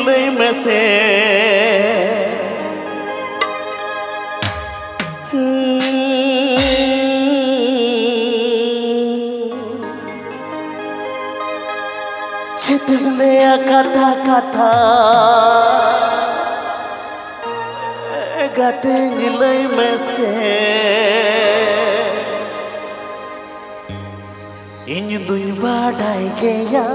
lay mese Cetulea kata-kata Gateng lay mese Inyu duny badai keya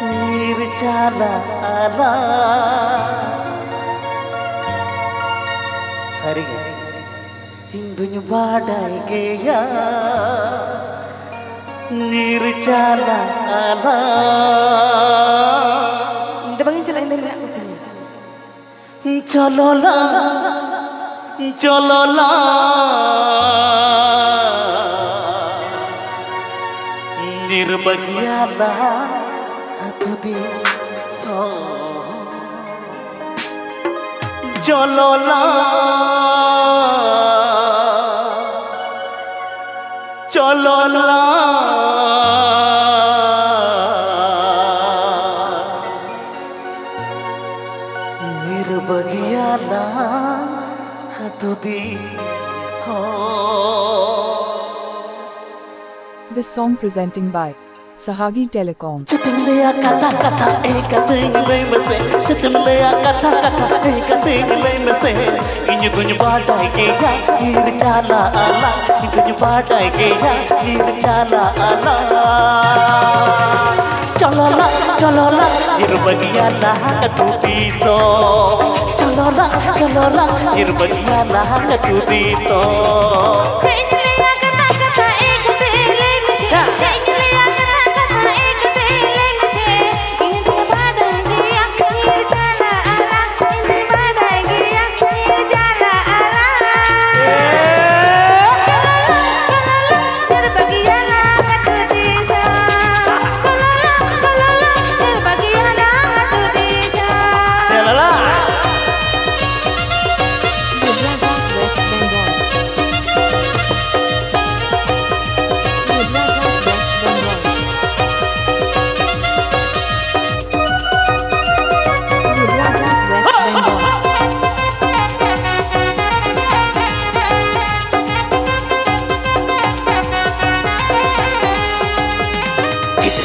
Nirjala ala Sariga Inyu duny badai keya Nirjala ala Hindi bang yung sila Cholola Cholola Nirbagiyala Atudi so Cholola Cholola Nirbagiyala Atudi so. This song presenting by Sahagi Telecom. Cetulea kata-kata gateng lay mese Cetulea kata-kata gateng lay mese Inyu duny badai keya nirjala ala Inyu duny badai keya nirjala ala Cholola cholola nirbagiyala atudi so Cholola cholola nirbagiyala atudi so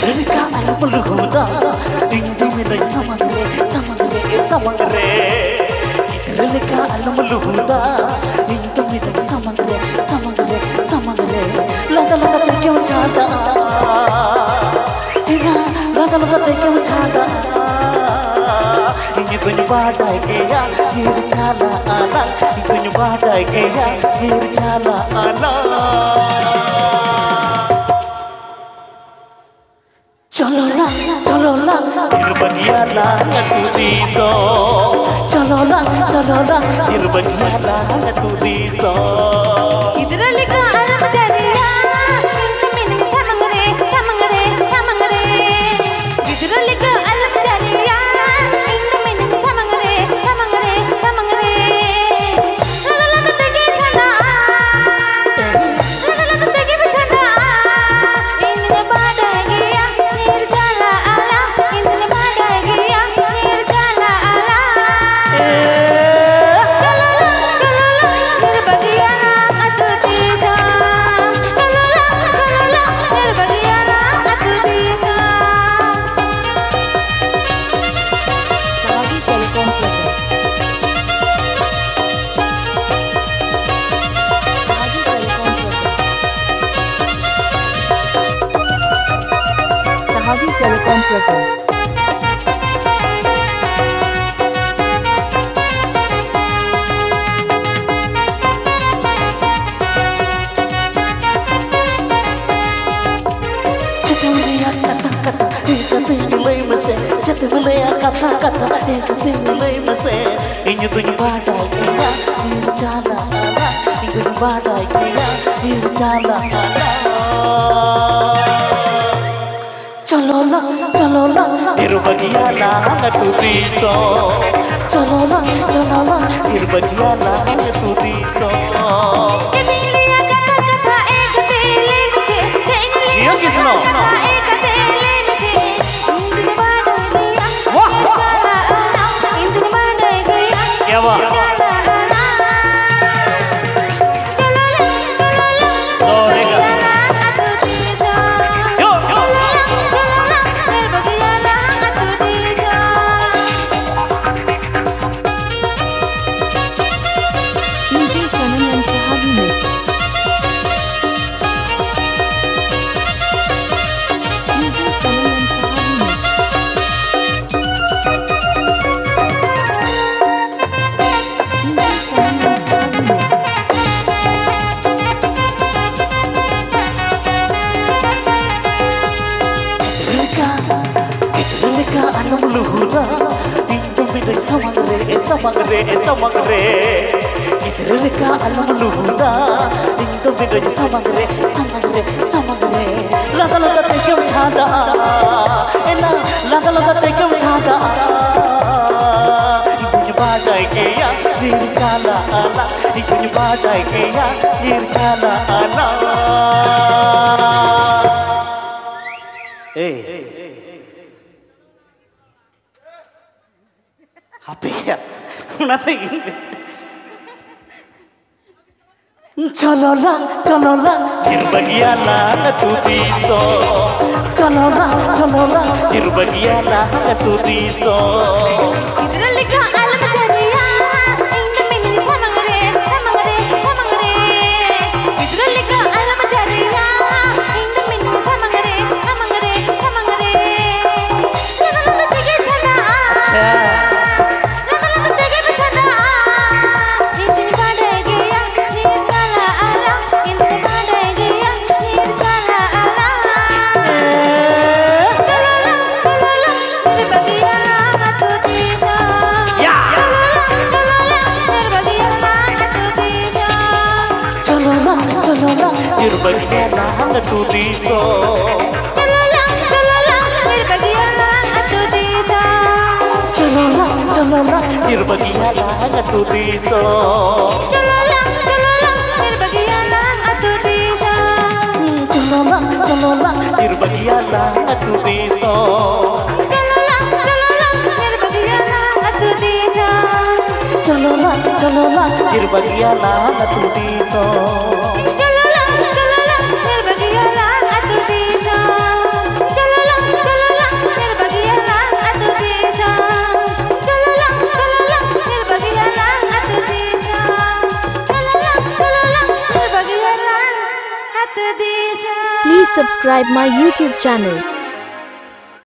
Rika alpuluhuda Indi milay samangre samangre samangre Rika alpuluhuda Indi milay samangre samangre samangre Lada lada te kyun chada Ira lada lada te kyun chada Inyu duny badai keya nirjala ala Inyu duny badai keya nirjala ala Cholola, cholola, nirbagiyala atudi so Cholola, cholola, nirbagiyala atudi so Idralika alam jariya Inna mining samangre samangre samangre Idralika alam jariya Inna mining samangre samangre samangre Lala tegi chanda Lala tegi chanda Inna badai giya nirjala ala Inna badai giya nirjala ala Cholala cholala nirbagiyala atudi so Cholala cholala nirbagiyala atudi so Sahagi Telecom present. Sahagi Telecom present. Cetulea kata-kata gateng lay mese Cetulea kata-kata gateng lay mese Inyu duny badai keya nirjala ala Inyu duny badai keya nirjala ala Cholola cholola nirbagiyala atudi so Cholola cholola nirbagiyala atudi so Kata-kata Yo kisno kata leka alam luhura Indah beda samang re Gidra leka alam luhura Indah beda samang re Lada lada tekem chada Ena lada lada tekem chada Ibunya badai kaya nirjala ala Ibunya badai kaya nirjala ala Happy ya? Nothing. Cololang, dirbagialah tu diso. Cololang, dirbagialah tu diso. Gidra leka alam jariya inda mini samangre Gidra leka alam jariya inda mini samangre Lama tege chana lama tege chana Indin badai gaya nirjala ala Indin badai gaya nirjala ala Cololang, dirbagialah tu diso. Cololang, dirbagialah tu diso. Cololang, dirbagialah tu diso. Cololang, dirbagialah tu diso. Cololang, dirbagialah tu diso. Cololang, dirbagialah tu diso. Cololang, dirbagialah tu diso. Cololang, dirbagialah tu diso. Cololang, dirbagialah tu diso. Cololang, dirbagialah tu diso. Cololang, dirbagialah tu diso. Please subscribe my YouTube channel.